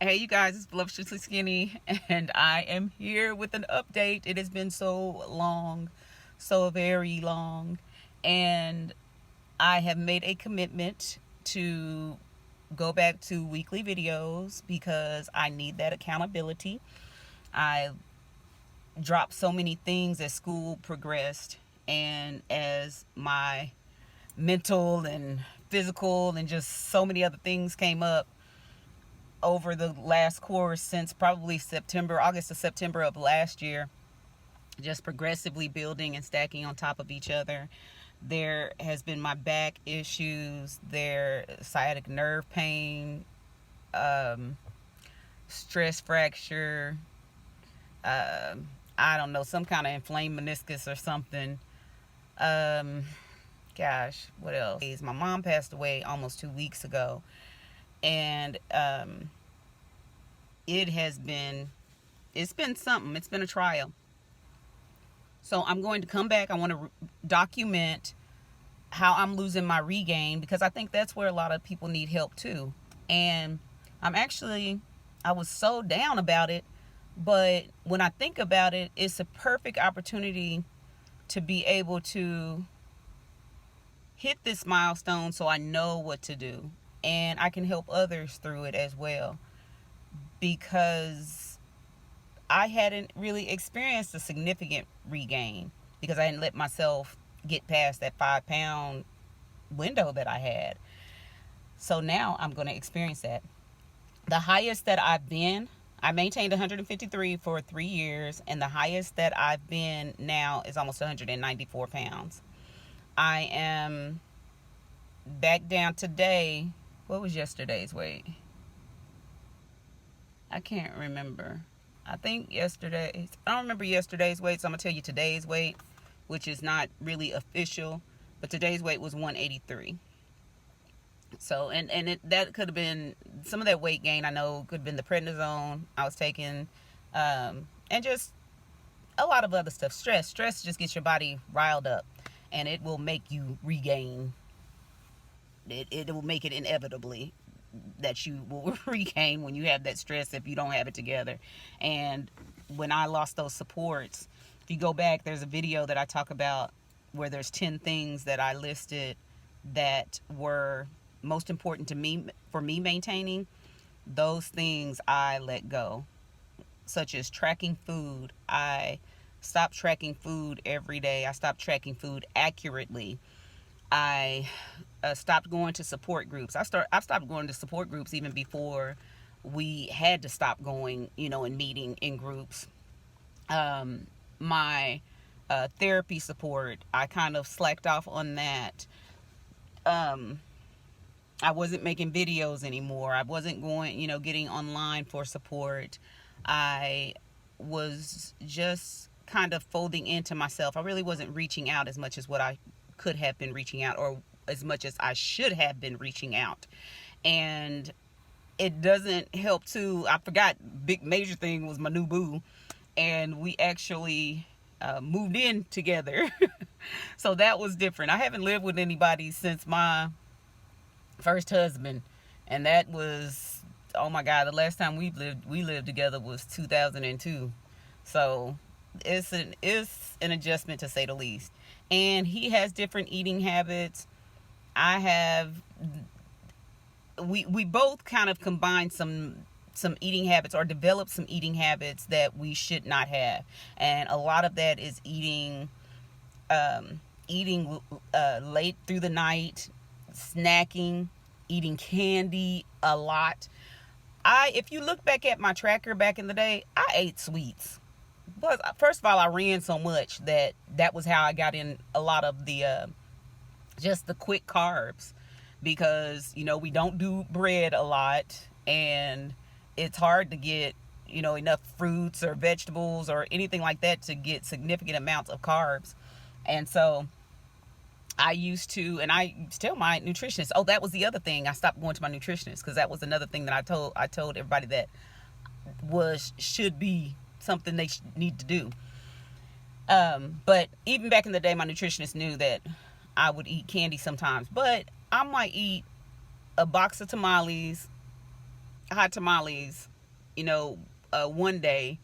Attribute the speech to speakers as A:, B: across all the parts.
A: Hey you guys, it's Voluptuously Skinny, and I am here with an update. It has been so long, so very long, and I have made a commitment to go back to weekly videos because I need that accountability. I dropped so many things as school progressed, and as my mental and physical and just so many other things came up over the last course since probably August to September of last year, just progressively building and stacking on top of each other. There has been my back issues, there sciatic nerve pain, stress fracture, I don't know, some kind of inflamed meniscus or something. Um, Gosh, what else? My mom passed away almost 2 weeks ago, and it has been it's been something. It's been a trial. So I'm going to come back. I want to document how I'm losing my regain, because I think that's where a lot of people need help too. And I was so down about it, but when I think about it, it's a perfect opportunity to be able to hit this milestone so I know what to do and I can help others through it as well, because I hadn't really experienced a significant regain because I hadn't let myself get past that 5 pound window that I had. So now I'm going to experience that. The highest that I've been, I maintained 153 for 3 years, and the highest that I've been now is almost 194 pounds. I am back down today. What was yesterday's weight? I can't remember. I think I don't remember yesterday's weight, so I'm going to tell you today's weight, which is not really official, but today's weight was 183. So, that could have been, some of that weight gain I know could have been the prednisone I was taking, and just a lot of other stuff. Stress just gets your body riled up, and it will make you regain. It will make it inevitably that you will regain when you have that stress if you don't have it together. And when I lost those supports, if you go back, there's a video that I talk about where there's 10 things that I listed that were most important to me, for me maintaining. Those things I let go, such as tracking food. I stopped tracking food every day. I stopped tracking food accurately. I stopped going to support groups. I've stopped going to support groups even before we had to stop going, and meeting in groups. My therapy support, I kind of slacked off on that. I wasn't making videos anymore. I wasn't going, getting online for support. I was just kind of folding into myself. I really wasn't reaching out as much as what I could have been reaching out, or as much as I should have been reaching out. And it doesn't help too. I forgot, big major thing was my new boo, and we actually moved in together. So that was different. I haven't lived with anybody since my first husband, and that was, oh my God, the last time we lived together was 2002. So it's an adjustment, to say the least. And he has different eating habits. We both kind of combined some eating habits, or developed some eating habits that we should not have. And a lot of that is eating late through the night, snacking, eating candy a lot. If you look back at my tracker back in the day, I ate sweets. But first of all, I ran so much that was how I got in a lot of the just the quick carbs, because we don't do bread a lot, and it's hard to get enough fruits or vegetables or anything like that to get significant amounts of carbs. And so I used to, and I tell my nutritionist, oh, that was the other thing, I stopped going to my nutritionist, because that was another thing that I told everybody that should be something they need to do. But even back in the day, my nutritionist knew that I would eat candy sometimes, but I might eat a box of tamales, hot tamales, one day,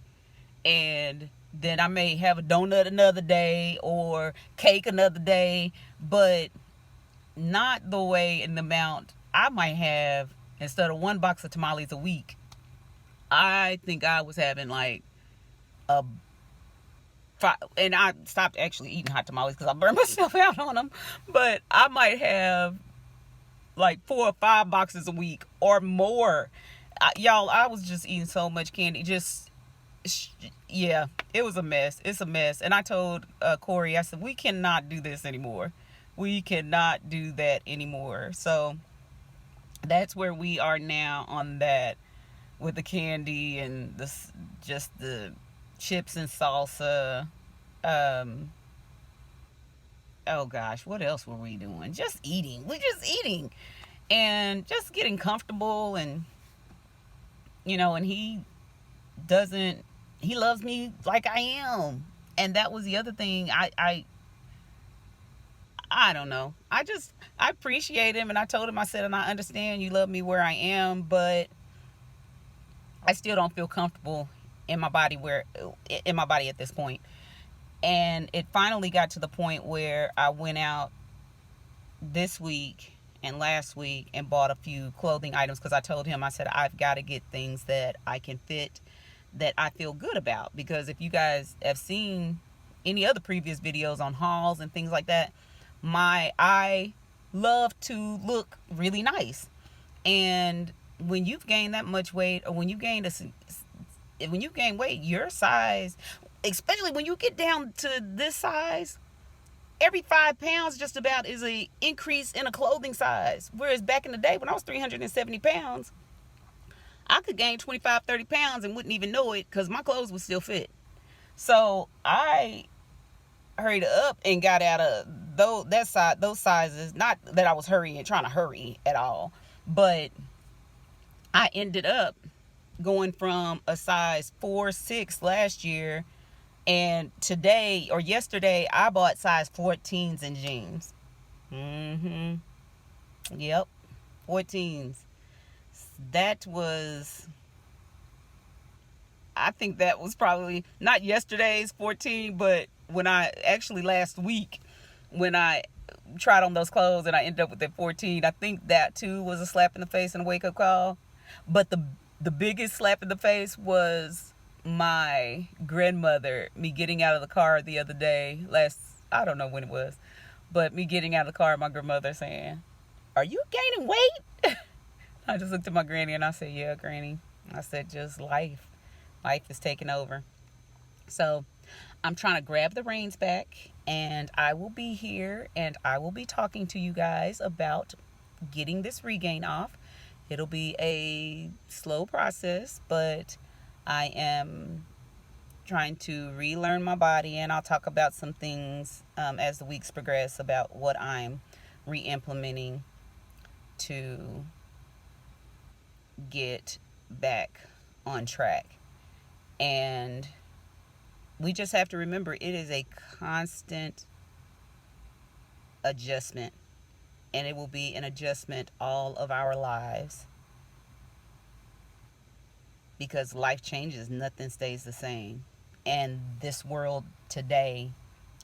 A: and then I may have a donut another day or cake another day, but not the way and the amount I might have. Instead of one box of tamales a week, I think I was having like a and I stopped actually eating hot tamales because I burned myself out on them. But I might have like 4 or 5 boxes a week or more. Y'all, I was just eating so much candy. Yeah, it was a mess. It's a mess. And I told Corey, I said, we cannot do this anymore. We cannot do that anymore. So that's where we are now on that, with the candy and just the chips and salsa. Um, oh gosh, what else were we doing? Just eating. We're just eating and just getting comfortable. And and doesn't he loves me like I am. And that was the other thing. I don't know. I appreciate him, and I told him, I said, and I understand you love me where I am, but I still don't feel comfortable in my body at this point. And it finally got to the point where I went out this week and last week and bought a few clothing items, because I told him, I said, I've got to get things that I can fit, that I feel good about. Because if you guys have seen any other previous videos on hauls and things like that, I love to look really nice. And when you've gained that much weight, or when you gain weight, your size, especially when you get down to this size, every 5 pounds just about is a increase in a clothing size. Whereas back in the day when I was 370 pounds, I could gain 25, 30 pounds and wouldn't even know it, because my clothes would still fit. So I hurried up and got out of those sizes. Not that I was trying to hurry at all, but I ended up going from a size 4-6 last year, and today or yesterday I bought size 14s in jeans. Yep, 14s. I think that was probably not yesterday's 14, but last week, when I tried on those clothes and I ended up with that 14, I think that too was a slap in the face and a wake up call. But the biggest slap in the face was my grandmother, me getting out of the car the other day, I don't know when it was, but me getting out of the car, my grandmother saying, "Are you gaining weight?" I just looked at my granny and I said, "Yeah, Granny." I said, "Just life. Life is taking over." So I'm trying to grab the reins back, and I will be here, and I will be talking to you guys about getting this regain off. It'll be a slow process, but I am trying to relearn my body, and I'll talk about some things as the weeks progress about what I'm re-implementing to get back on track. And we just have to remember, it is a constant adjustment, and it will be an adjustment all of our lives, because life changes, nothing stays the same. And this world today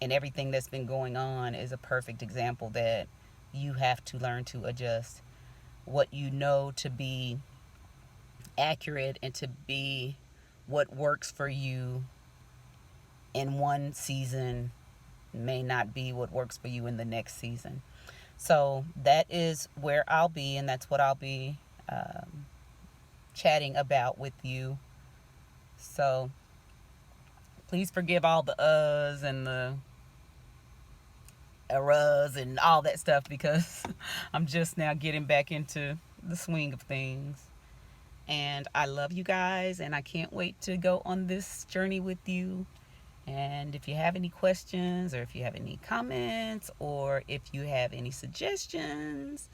A: and everything that's been going on is a perfect example that you have to learn to adjust. What you know to be accurate and to be what works for you in one season may not be what works for you in the next season. So that is where I'll be, and that's what I'll be chatting about with you. So please forgive all the uhs and the eras and all that stuff, because I'm just now getting back into the swing of things. And I love you guys, and I can't wait to go on this journey with you. And if you have any questions, or if you have any comments, or if you have any suggestions,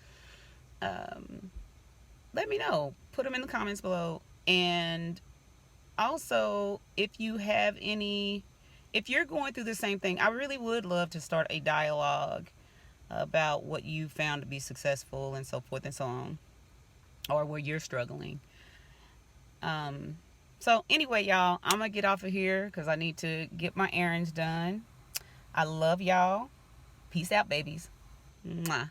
A: let me know. Put them in the comments below. And also, if you're going through the same thing, I really would love to start a dialogue about what you found to be successful and so forth and so on, or where you're struggling. So anyway, y'all, I'm gonna get off of here because I need to get my errands done. I love y'all. Peace out, babies. Mwah.